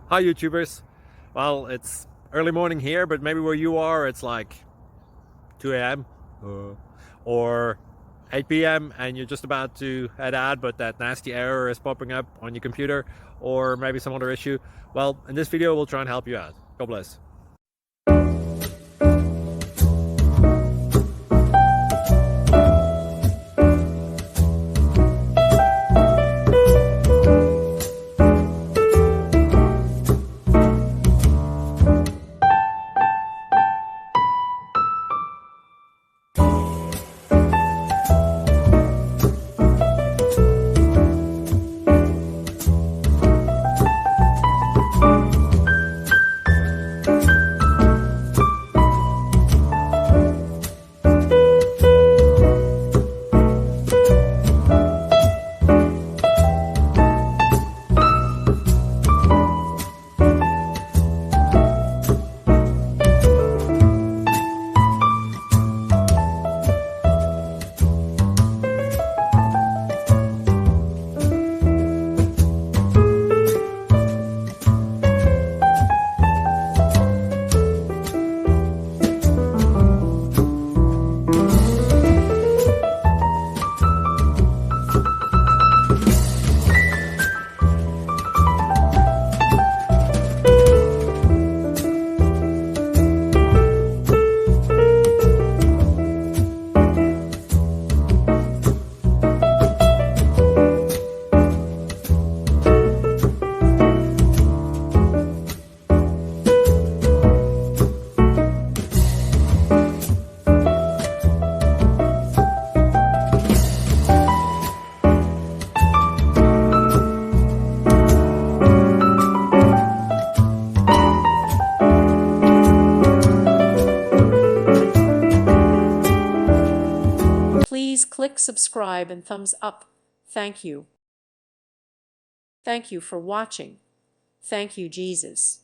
Hi YouTubers. Well, it's early morning here, but maybe where you are it's like 2 a.m. Or 8 p.m. and you're just about to head out, but that nasty error is popping up on your computer, or maybe some other issue. Well, in this video we'll try and help you out. God bless. Please click subscribe and thumbs up. Thank you. Thank you for watching. Thank you, Jesus.